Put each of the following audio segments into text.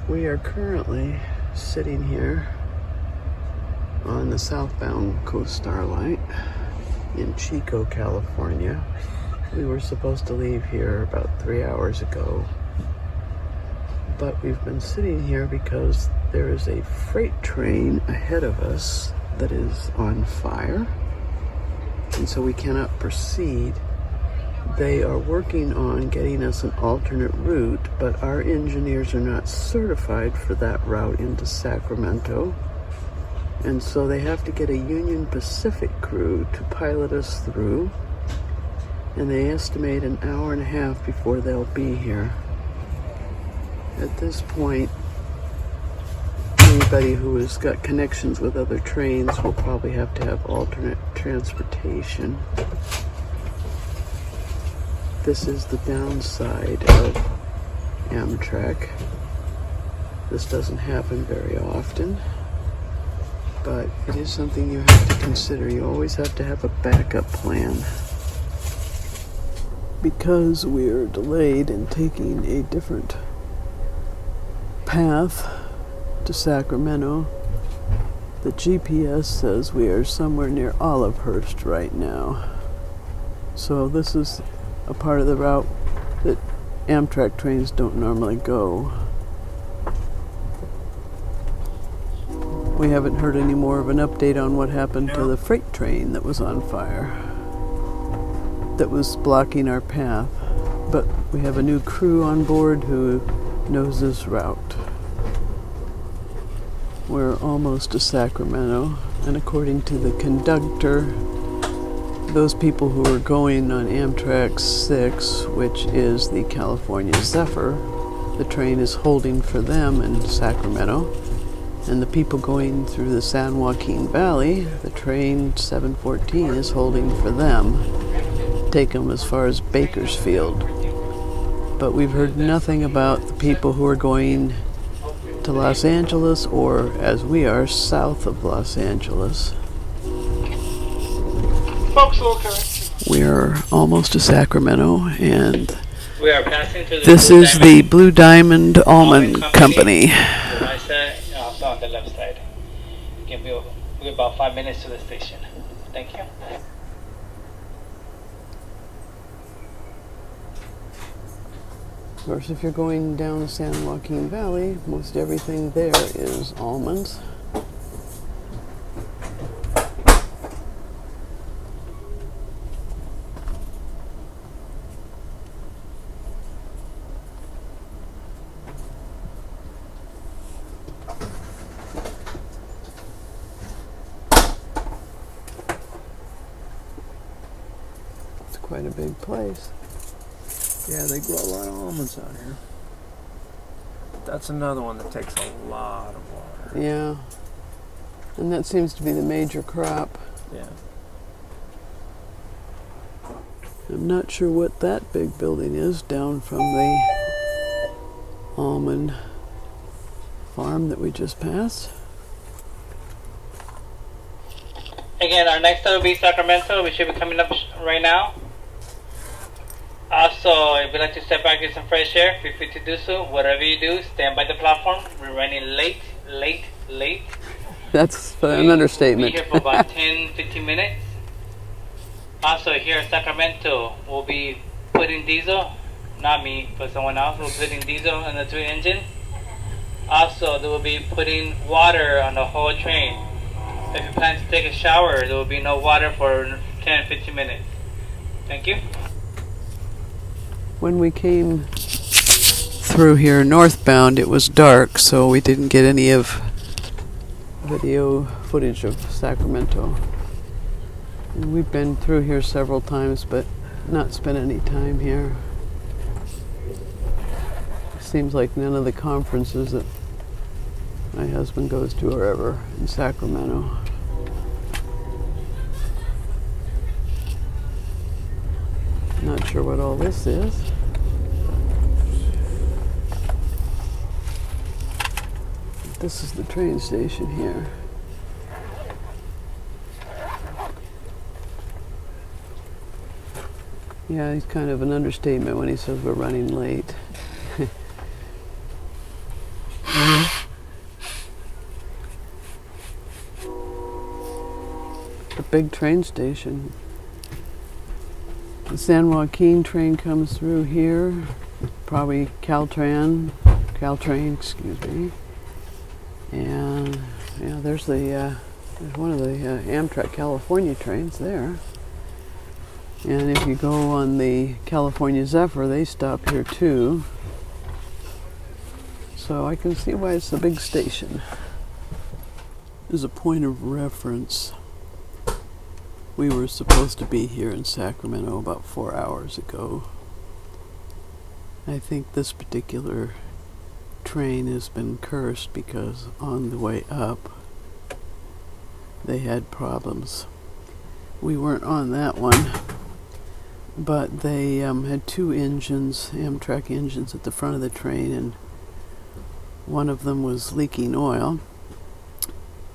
We are currently sitting here on the southbound Coast Starlight in Chico, California. We were supposed to leave here about 3 hours ago, but we've been sitting here because there is a freight train ahead of us that is on fire, and so we cannot proceed. They are working on getting us an alternate route, but our engineers are not certified for that route into Sacramento. And so they have to get a Union Pacific crew to pilot us through. And they estimate an hour and a half before they'll be here. At this point, anybody who has got connections with other trains will probably have to have alternate transportation. This is the downside of Amtrak. This doesn't happen very often, but it is something you have to consider. You always have to have a backup plan. Because we're delayed in taking a different path to Sacramento, the GPS says we are somewhere near Olivehurst right now. So this is a part of the route that Amtrak trains don't normally go. We haven't heard any more of an update on what happened to the freight train that was on fire, that was blocking our path. But we have a new crew on board who knows this route. We're almost to Sacramento, and according to the conductor, those people who are going on Amtrak 6, which is the California Zephyr, the train is holding for them in Sacramento. And the people going through the San Joaquin Valley, the train 714 is holding for them. Take them as far as Bakersfield. But we've heard nothing about the people who are going to Los Angeles, or as we are, south of Los Angeles. We are almost to Sacramento, and we are passing through this is the Blue Diamond Almond Company. Also on the left side. We're about 5 minutes to the station. Thank you. Of course, if you're going down the San Joaquin Valley, most everything there is almonds. Quite a big place. Yeah, they grow a lot of almonds out here. That's another one that takes a lot of water. Yeah. And that seems to be the major crop. Yeah. I'm not sure what that big building is down from the almond farm that we just passed. Again, our next stop will be Sacramento. We should be coming up right now. Also, if you'd like to step back and get some fresh air, feel free to do so. Whatever you do, stand by the platform. We're running late. That's an understatement. We'll be here for about 10-15 minutes. Also, here in Sacramento, we'll be putting diesel, not me, but someone else, will be putting diesel in the 3 engine. Also, they will be putting water on the whole train. If you plan to take a shower, there will be no water for 10-15 minutes. Thank you. When we came through here northbound, it was dark, so we didn't get any of video footage of Sacramento. And we've been through here several times, but not spent any time here. It seems like none of the conferences that my husband goes to are ever in Sacramento. Not sure what all this is. This is the train station here. Yeah, he's kind of an understatement when he says we're running late. big train station. The San Joaquin train comes through here, probably Caltrain, excuse me. And yeah, there's one of the Amtrak California trains there. And if you go on the California Zephyr, they stop here too. So I can see why it's a big station. As a point of reference, we were supposed to be here in Sacramento about 4 hours ago. I think this particular train has been cursed because on the way up, they had problems. We weren't on that one, but they had two engines, Amtrak engines at the front of the train, and one of them was leaking oil.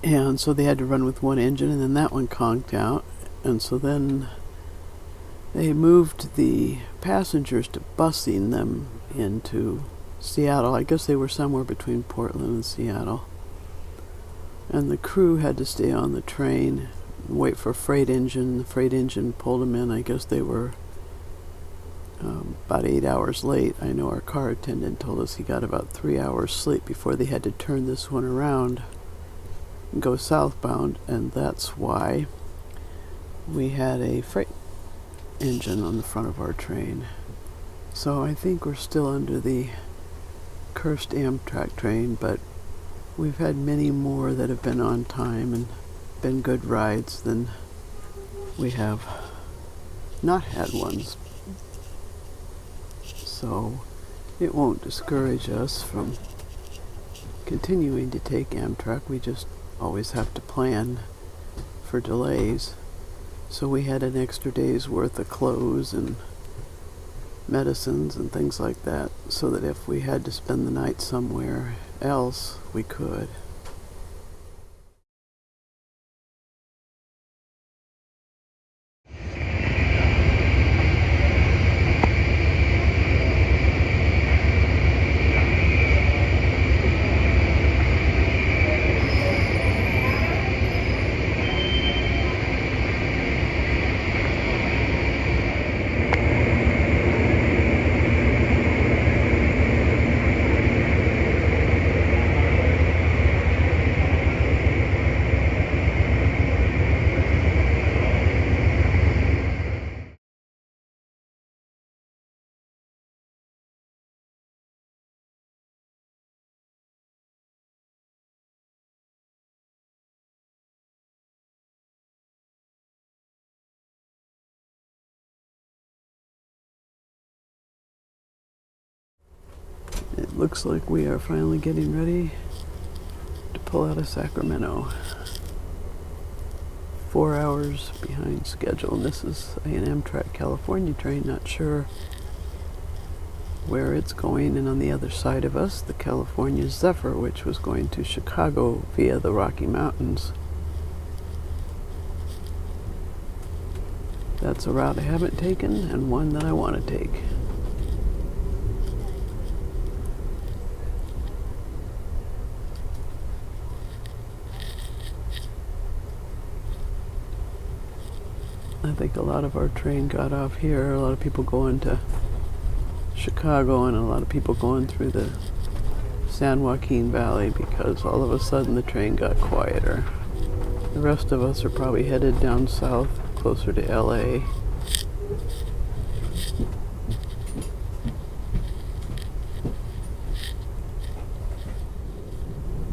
And so they had to run with one engine, and then that one conked out. And so then they moved the passengers to busing them into Seattle. I guess they were somewhere between Portland and Seattle. And the crew had to stay on the train and wait for a freight engine. The freight engine pulled them in. I guess they were about 8 hours late. I know our car attendant told us he got about 3 hours sleep before they had to turn this one around and go southbound, and that's why we had a freight engine on the front of our train. So I think we're still under the cursed Amtrak train, but we've had many more that have been on time and been good rides than we have not had ones. So it won't discourage us from continuing to take Amtrak. We just always have to plan for delays. So we had an extra day's worth of clothes and medicines and things like that, so that if we had to spend the night somewhere else, we could. It looks like we are finally getting ready to pull out of Sacramento. 4 hours behind schedule, and this is an Amtrak California train. Not sure where it's going, and on the other side of us, the California Zephyr, which was going to Chicago via the Rocky Mountains. That's a route I haven't taken, and one that I want to take. I think a lot of our train got off here. A lot of people going to Chicago and a lot of people going through the San Joaquin Valley because all of a sudden the train got quieter. The rest of us are probably headed down south, closer to LA.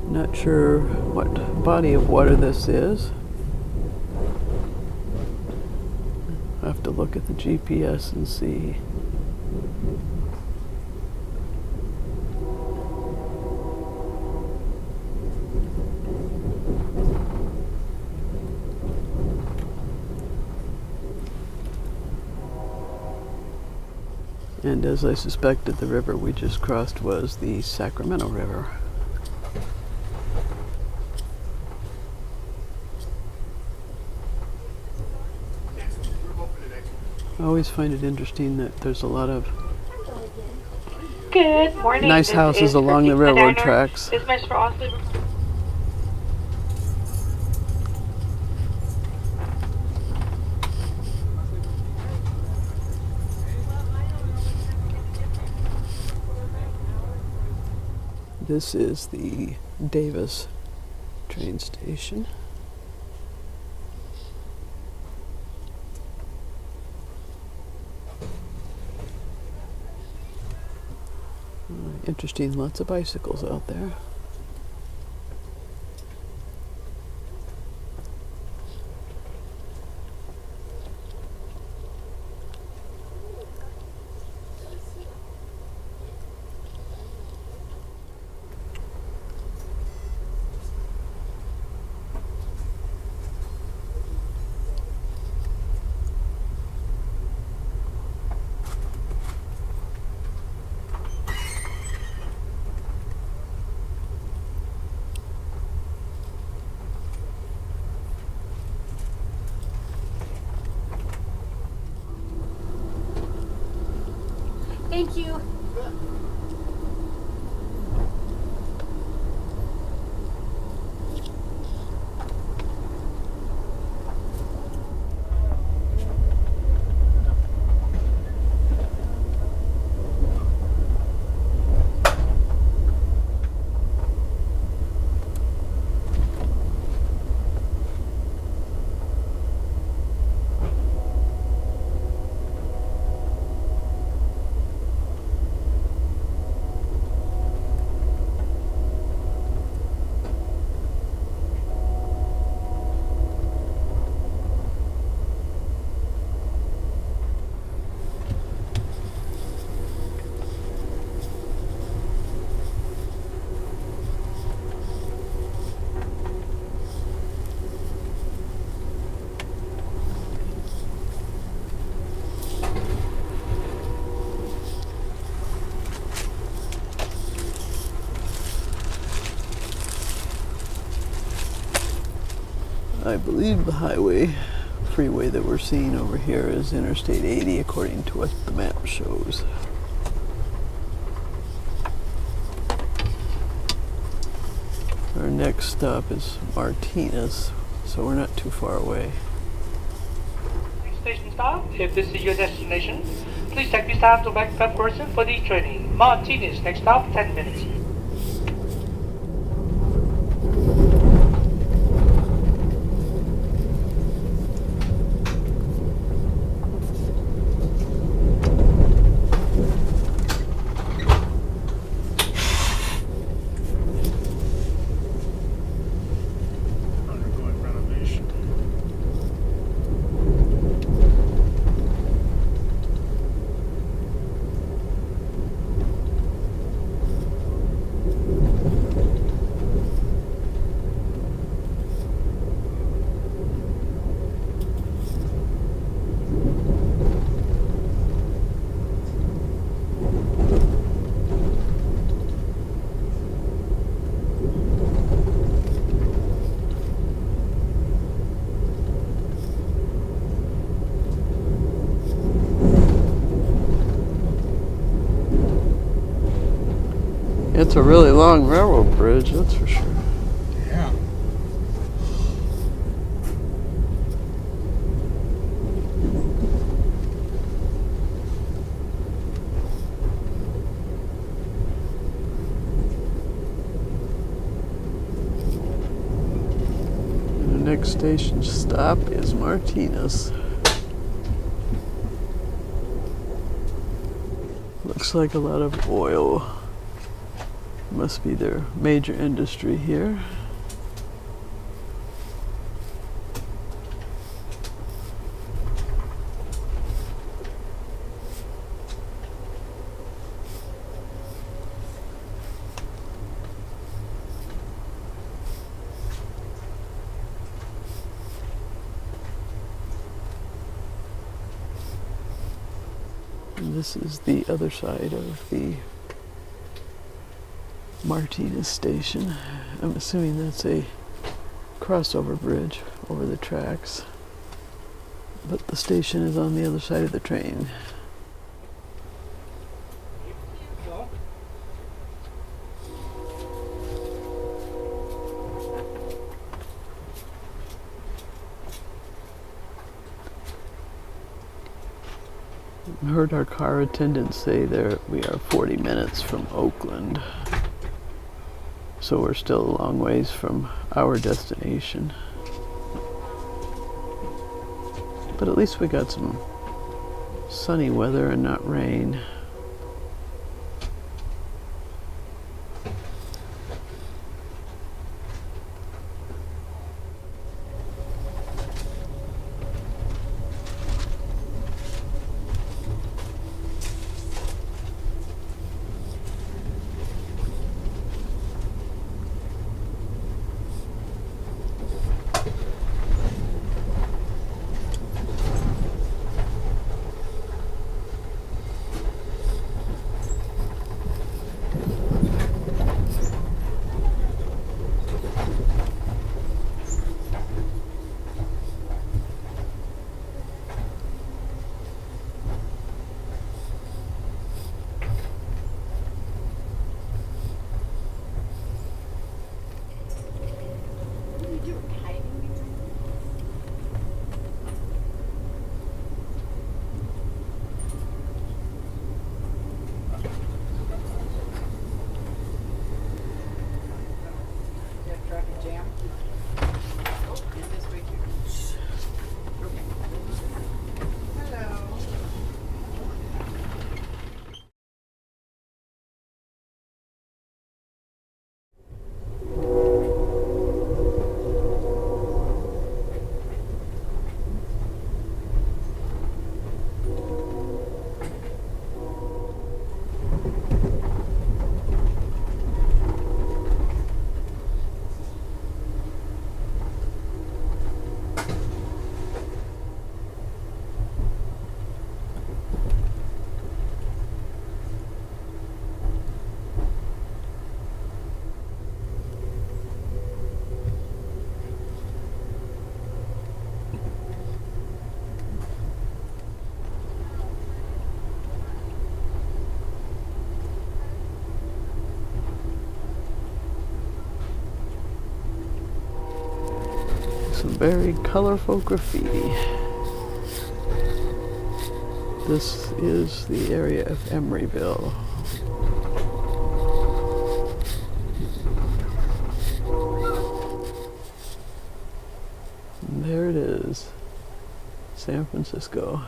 Not sure what body of water this is. I have to look at the GPS and see. And as I suspected, the river we just crossed was the Sacramento River. I always find it interesting that there's a lot of Good morning. nice houses along the railroad tracks. This message for Osley. This is the Davis train station. Interesting, lots of bicycles out there. Thank you. I believe the freeway that we're seeing over here is Interstate 80 according to what the map shows. Our next stop is Martinez, so we're not too far away. Station stop. If this is your destination, please take this time to back up person for the training. Martinez, next stop, 10 minutes. Undergoing renovation. It's a really long railroad bridge, that's for sure. Yeah. The next station stop is Martinez. Looks like a lot of oil. Must be their major industry here. And this is the other side of the Martinez station. I'm assuming that's a crossover bridge over the tracks, but the station is on the other side of the train. I heard our car attendant say there we are 40 minutes from Oakland. so we're still a long ways from our destination. But at least we got some sunny weather and not rain. Some very colorful graffiti. This is the area of Emeryville. And there it is, San Francisco.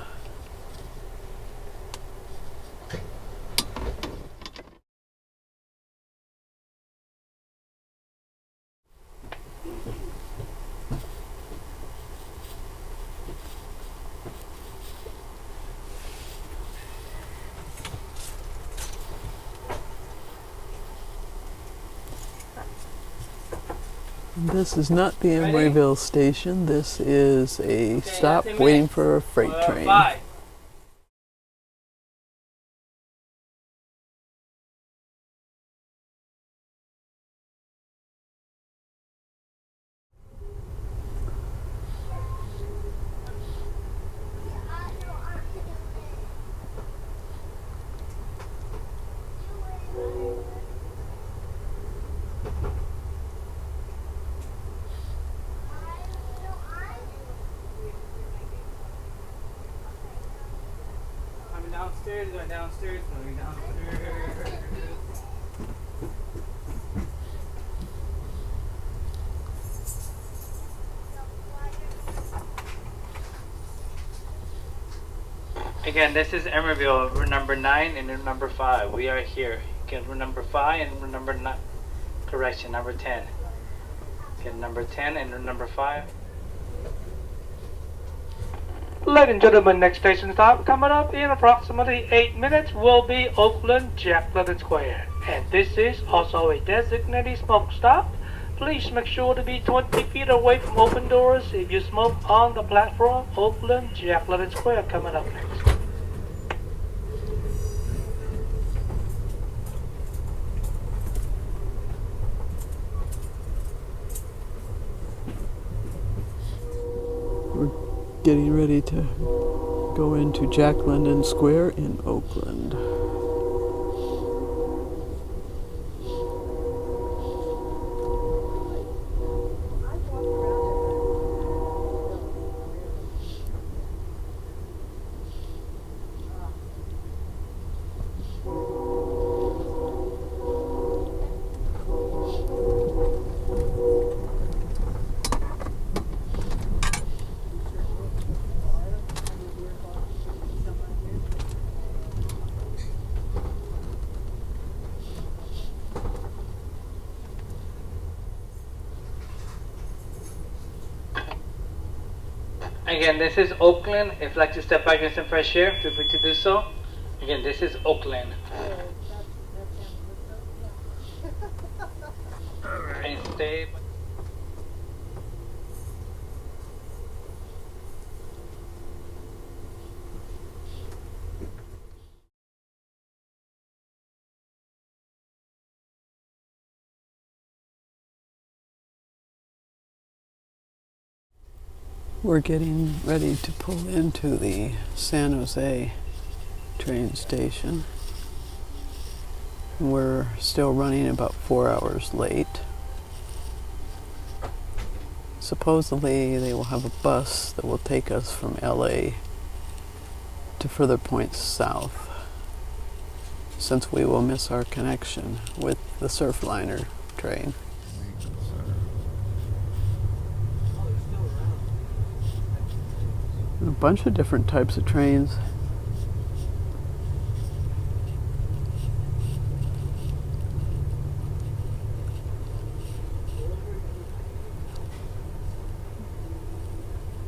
This is not the Emeryville station. This is a stop waiting for a freight train. Bye. Going downstairs, going downstairs. Again, this is Emeryville, room number 9 and room number 5. We are here. Again, room number 5 and room number 9. Correction, number 10. Again, number 10 and room number 5. Ladies and gentlemen, next station stop coming up in approximately 8 minutes will be Oakland Jack London Square. And this is also a designated smoke stop. Please make sure to be 20 feet away from open doors if you smoke on the platform. Oakland Jack London Square coming up next. Getting ready to go into Jack London Square in Oakland. Again, this is Oakland. If you'd like to step back and get some fresh air, feel free to do so. Again, this is Oakland. And stay. We're getting ready to pull into the San Jose train station. We're still running about 4 hours late. Supposedly they will have a bus that will take us from LA to further points south, since we will miss our connection with the Surfliner train. A bunch of different types of trains.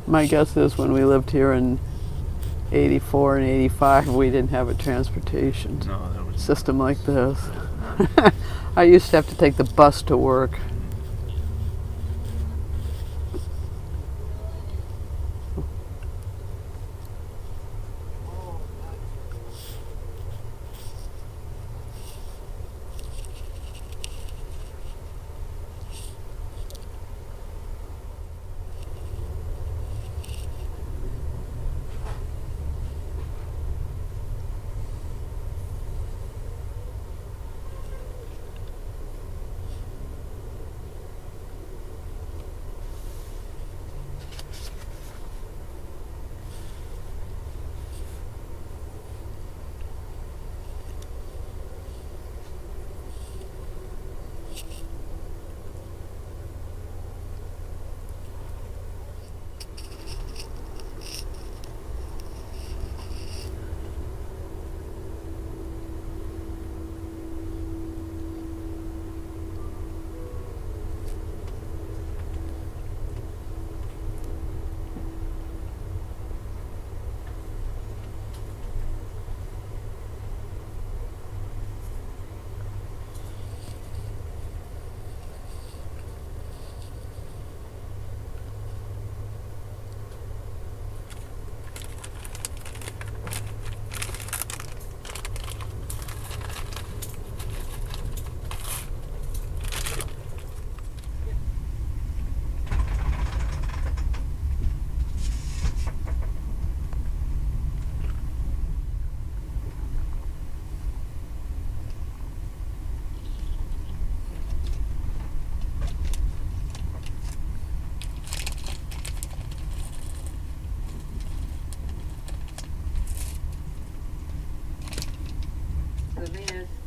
My guess is when we lived here in 84 and 85, we didn't have a transportation system like this. I used to have to take the bus to work.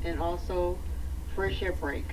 And also fresh air break.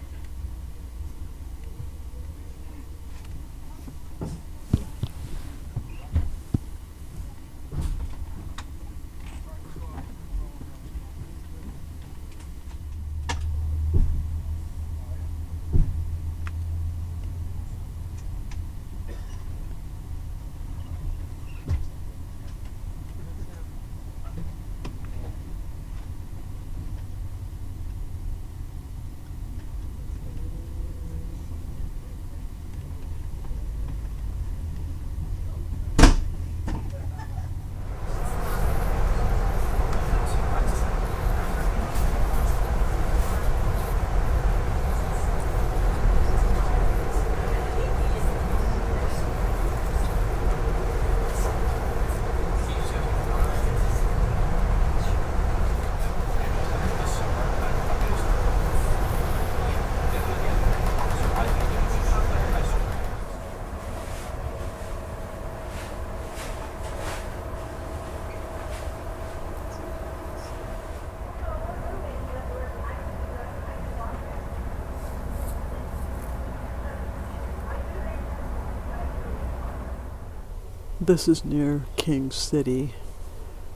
This is near King City,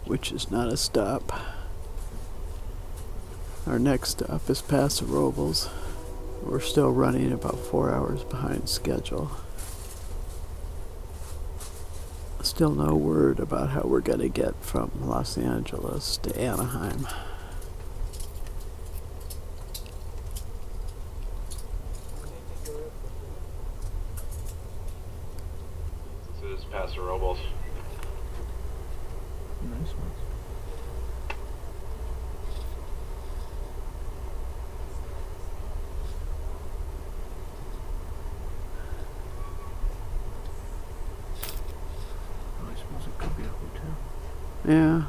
which is not a stop. Our next stop is Paso Robles. We're still running about 4 hours behind schedule. Still no word about how we're going to get from Los Angeles to Anaheim. This is Paso Robles. Nice ones. I suppose it could be a hotel. Yeah,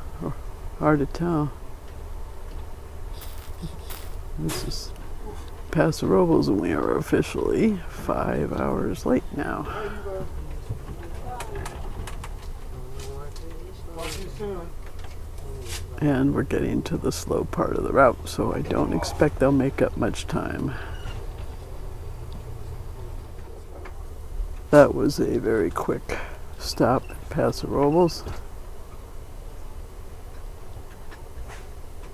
hard to tell. This is Paso Robles, and we are officially 5 hours late now. And we're getting to the slow part of the route, so I don't expect they'll make up much time. That was a very quick stop at Paso Robles.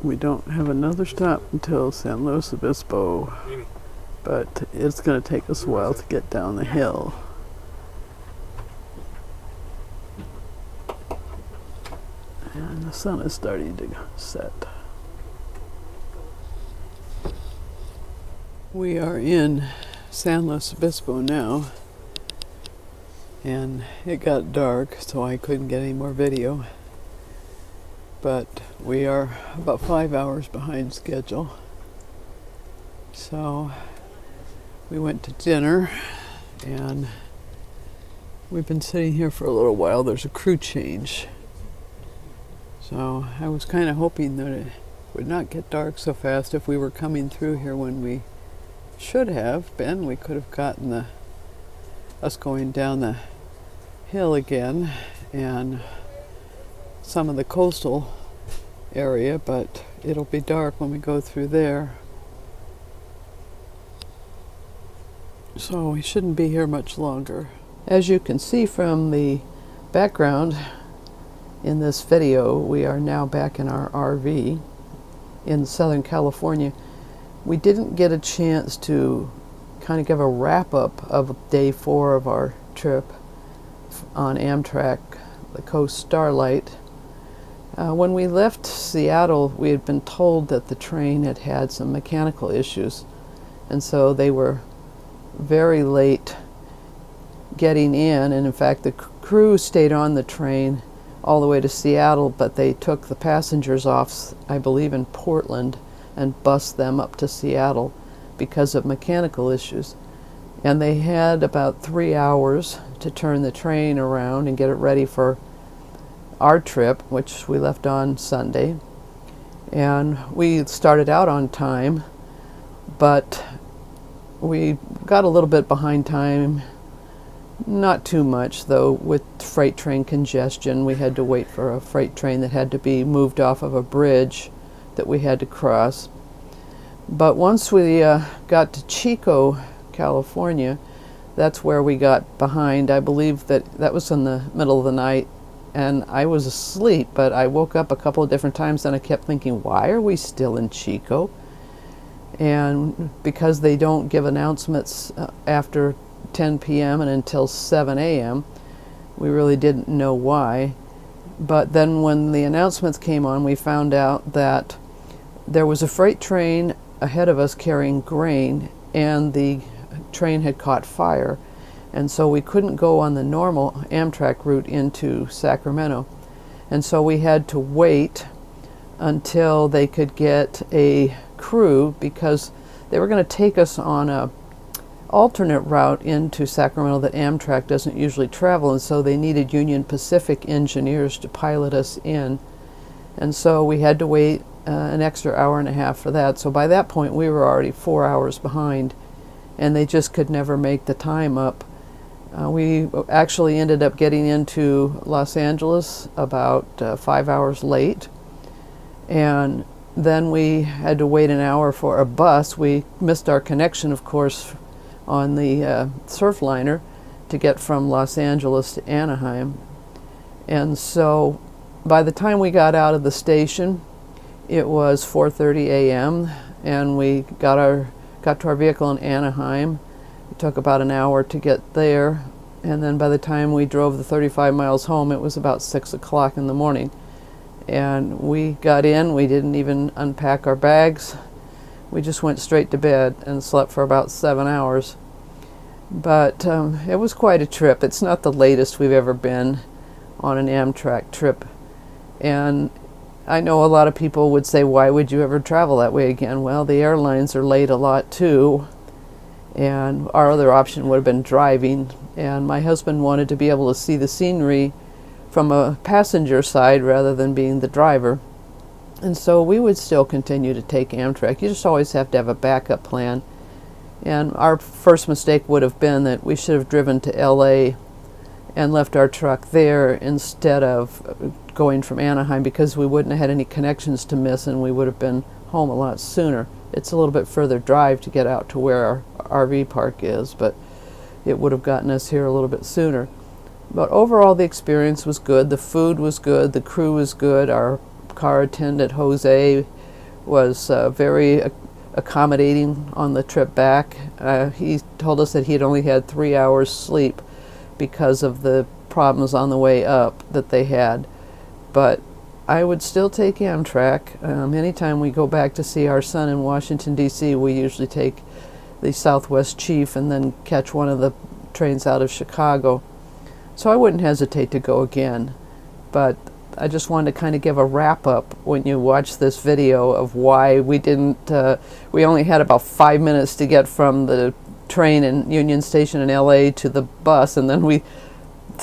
We don't have another stop until San Luis Obispo, but it's going to take us a while to get down the hill. And the sun is starting to set. We are in San Luis Obispo now, and it got dark, so I couldn't get any more video. But we are about 5 hours behind schedule. So we went to dinner, and we've been sitting here for a little while. There's a crew change. So I was kind of hoping that it would not get dark so fast. If we were coming through here when we should have been, we could have gotten us going down the hill again and some of the coastal area, but it'll be dark when we go through there. So we shouldn't be here much longer. As you can see from the background in this video, we are now back in our RV in Southern California. We didn't get a chance to kind of give a wrap-up of day 4 of our trip on Amtrak, the Coast Starlight. When we left Seattle, we had been told that the train had had some mechanical issues, and so they were very late getting in, and in fact the crew stayed on the train all the way to Seattle, but they took the passengers off, I believe in Portland, and bussed them up to Seattle because of mechanical issues. And they had about 3 hours to turn the train around and get it ready for our trip, which we left on Sunday. And we started out on time, but we got a little bit behind time. Not too much, though. With freight train congestion, we had to wait for a freight train that had to be moved off of a bridge that we had to cross. But once we got to Chico, California, that's where we got behind. I believe that was in the middle of the night, and I was asleep, but I woke up a couple of different times, and I kept thinking, why are we still in Chico? And because they don't give announcements after 10 p.m. and until 7 a.m., we really didn't know why. But then when the announcements came on, we found out that there was a freight train ahead of us carrying grain, and the train had caught fire, and so we couldn't go on the normal Amtrak route into Sacramento, and so we had to wait until they could get a crew, because they were going to take us on a alternate route into Sacramento that Amtrak doesn't usually travel, and so they needed Union Pacific engineers to pilot us in, and so we had to wait an extra hour and a half for that. So by that point we were already 4 hours behind, and they just could never make the time up. We actually ended up getting into Los Angeles about 5 hours late, and then we had to wait an hour for a bus. We missed our connection, of course, on the Surfliner to get from Los Angeles to Anaheim. And so by the time we got out of the station, it was 4:30 a.m. and we got to our vehicle in Anaheim. It took about an hour to get there, And then by the time we drove the 35 miles home, it was about 6 o'clock in the morning. And we got in, we didn't even unpack our bags. We just went straight to bed and slept for about 7 hours. But it was quite a trip. It's not the latest we've ever been on an Amtrak trip. And I know a lot of people would say, why would you ever travel that way again? Well, the airlines are late a lot too. And our other option would have been driving. And my husband wanted to be able to see the scenery from a passenger side rather than being the driver. And so we would still continue to take Amtrak. You just always have to have a backup plan. And our first mistake would have been that we should have driven to LA and left our truck there instead of going from Anaheim, because we wouldn't have had any connections to miss and we would have been home a lot sooner. It's a little bit further drive to get out to where our RV park is, but it would have gotten us here a little bit sooner. But overall the experience was good. The food was good. The crew was good. Our car attendant, Jose, was very accommodating on the trip back. He told us that he had only had 3 hours sleep because of the problems on the way up that they had. But I would still take Amtrak. Anytime we go back to see our son in Washington, D.C., we usually take the Southwest Chief and then catch one of the trains out of Chicago. So I wouldn't hesitate to go again. But I just wanted to kind of give a wrap-up when you watch this video of why we didn't, we only had about 5 minutes to get from the train in Union Station in LA to the bus, and then we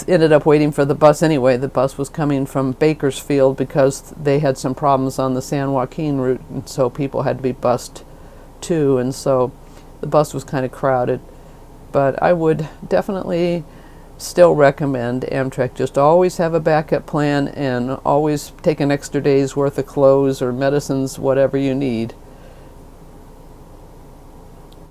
ended up waiting for the bus anyway. The bus was coming from Bakersfield because they had some problems on the San Joaquin route, and so people had to be bused too, and so the bus was kind of crowded. But I would definitely still recommend Amtrak. Just always have a backup plan and always take an extra day's worth of clothes or medicines, whatever you need.